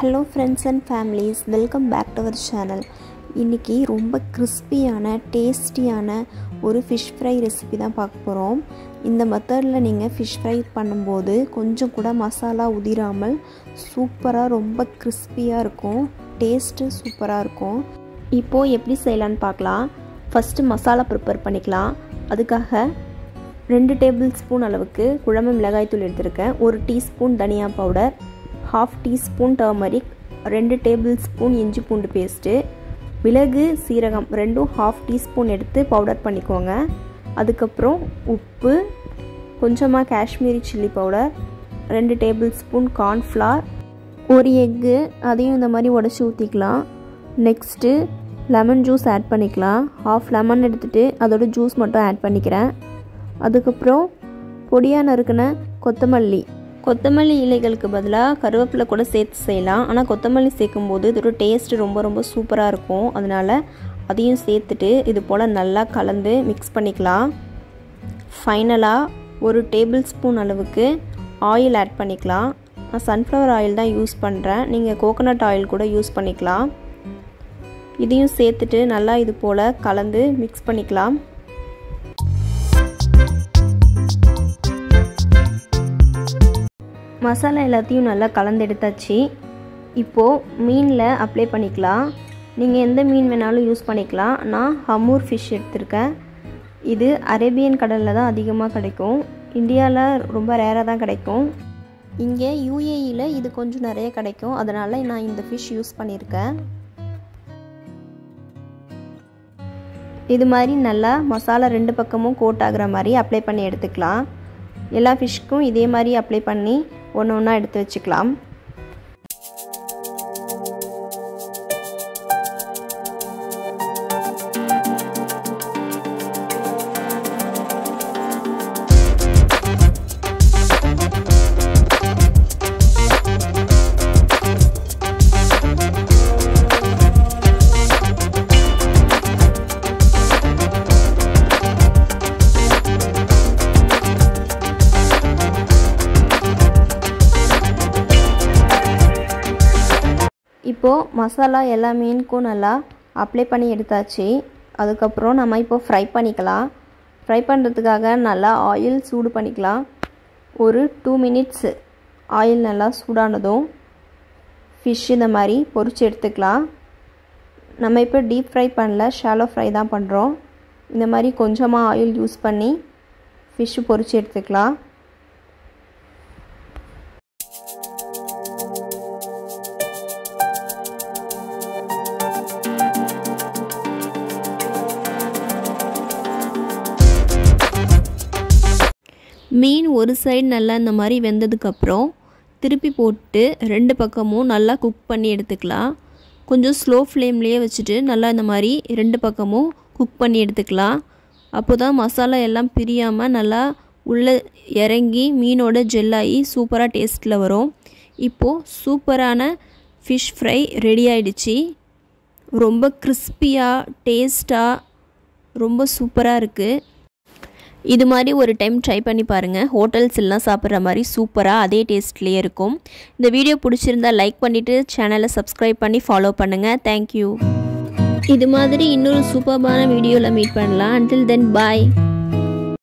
Hello friends and families, welcome back to our channel. இன்னைக்கு ரொம்ப கிறிஸ்பியான டேஸ்டியான ஒரு ஃபிஷ் ஃப்ரை ரெசிபி தான் பார்க்க போகிறோம். இந்த மெத்தடில் நீங்கள் ஃபிஷ் ஃப்ரை பண்ணும்போது கொஞ்சம் கூட மசாலா உதிராமல் சூப்பராக ரொம்ப கிறிஸ்பியாக இருக்கும். டேஸ்ட்டு சூப்பராக இருக்கும். இப்போது எப்படி செய்யலான்னு பார்க்கலாம். ஃபஸ்ட்டு மசாலா ப்ரிப்பேர் பண்ணிக்கலாம். அதுக்காக 2 டேபிள் ஸ்பூன் அளவுக்கு குழம்பு மிளகாய்த்தூள் எடுத்திருக்கேன். 1 டீஸ்பூன் தனியா powder, 1/2 teaspoon turmeric, 2 table spoon இஞ்சி பூண்டு பேஸ்ட்டு, மிளகு சீரகம் ரெண்டும் 1/2 டீஸ்பூன் எடுத்து பவுடர் பண்ணிக்கோங்க. அதுக்கப்புறம் உப்பு, கொஞ்சமாக Kashmiri chilli powder, 2 table spoon cornflour, 1 egg அதையும் இந்த மாதிரி உடச்சி ஊற்றிக்கலாம். நெக்ஸ்ட்டு லெமன் ஜூஸ் ஆட் பண்ணிக்கலாம். 1/2 லெமன் எடுத்துகிட்டு அதோட ஜூஸ் மட்டும் ஆட் பண்ணிக்கிறேன். அதுக்கப்புறம் பொடியாக நறுக்கின கொத்தமல்லி இலைகளுக்கு பதிலாக கருவேப்பிலை கூட சேர்த்து செய்யலாம். ஆனால் கொத்தமல்லி சேர்க்கும்போது இதோட டேஸ்ட்டு ரொம்ப சூப்பராக இருக்கும். அதனால் அதையும் சேர்த்துட்டு இது போல் நல்லா கலந்து மிக்ஸ் பண்ணிக்கலாம். ஃபைனலாக 1 டேபிள் ஸ்பூன் அளவுக்கு ஆயில் ஆட் பண்ணிக்கலாம். நான் சன்ஃப்ளவர் ஆயில் தான் யூஸ் பண்ணுறேன். நீங்கள் கோகோனட் ஆயில் கூட யூஸ் பண்ணிக்கலாம். இதையும் சேர்த்துட்டு நல்லா இது போல் கலந்து மிக்ஸ் பண்ணிக்கலாம். மசாலா எல்லாத்தையும் நல்லா கலந்து எடுத்தாச்சு. இப்போது மீனில் அப்ளை பண்ணிக்கலாம். நீங்கள் எந்த மீன் வேணாலும் யூஸ் பண்ணிக்கலாம். நான் ஹமூர் ஃபிஷ் எடுத்திருக்கேன். இது அரேபியன் கடலில் தான் அதிகமாக கிடைக்கும். இந்தியாவில் ரொம்ப ரேராக தான் கிடைக்கும். இங்கே யூஏஇயில் இது கொஞ்சம் நிறைய கிடைக்கும். அதனால் நான் இந்த ஃபிஷ் யூஸ் பண்ணியிருக்கேன். இது மாதிரி நல்லா மசாலா 2 பக்கமும் கோட் ஆகிற மாதிரி அப்ளை பண்ணி எடுத்துக்கலாம். எல்லா ஃபிஷ்க்கும் இதே மாதிரி அப்ளை பண்ணி ஒன்று எடுத்து வச்சுக்கலாம். இப்போது மசாலா எல்லா மீனுக்கும் நல்லா அப்ளை பண்ணி எடுத்தாச்சு. அதுக்கப்புறம் நம்ம இப்போ ஃப்ரை பண்ணிக்கலாம். ஃப்ரை பண்ணுறதுக்காக நல்லா ஆயில் சூடு பண்ணிக்கலாம். ஒரு 2 மினிட்ஸ் ஆயில் நல்லா சூடானதும் ஃபிஷ் இந்த மாதிரி பொரிச்சு எடுத்துக்கலாம். நம்ம இப்போ டீப் ஃப்ரை பண்ணல, ஷாலோ ஃப்ரை தான் பண்ணுறோம். இந்த மாதிரி கொஞ்சமாக ஆயில் யூஸ் பண்ணி ஃபிஷ்ஷு பொரிச்சு எடுத்துக்கலாம். மீன் ஒரு சைடு நல்லா இந்த மாதிரி வெந்ததுக்கப்புறம் திருப்பி போட்டு 2 பக்கமும் நல்லா குக் பண்ணி எடுத்துக்கலாம். கொஞ்சம் ஸ்லோ ஃப்ளேம்லேயே வச்சுட்டு நல்லா இந்த மாதிரி 2 பக்கமும் குக் பண்ணி எடுத்துக்கலாம். அப்போ தான் மசாலா எல்லாம் பிரியாமல் நல்லா உள்ளே இறங்கி மீனோட ஜெல்லாகி சூப்பராக டேஸ்ட்டில் வரும். இப்போது சூப்பரான ஃபிஷ் ஃப்ரை ரெடி ஆகிடுச்சு. ரொம்ப கிறிஸ்பியாக டேஸ்ட்டாக ரொம்ப சூப்பராக இருக்குது. இது மாதிரி ஒரு டைம் ட்ரை பண்ணி பாருங்கள். ஹோட்டல்ஸ் எல்லாம் சாப்பிட்ற மாதிரி சூப்பராக அதே டேஸ்ட்லேயே இருக்கும். இந்த வீடியோ பிடிச்சிருந்தா லைக் பண்ணிவிட்டு சேனலை சப்ஸ்கிரைப் பண்ணி ஃபாலோ பண்ணுங்கள். தேங்க்யூ. இது மாதிரி இன்னொரு சூப்பரான வீடியோவில் மீட் பண்ணலாம். until then bye.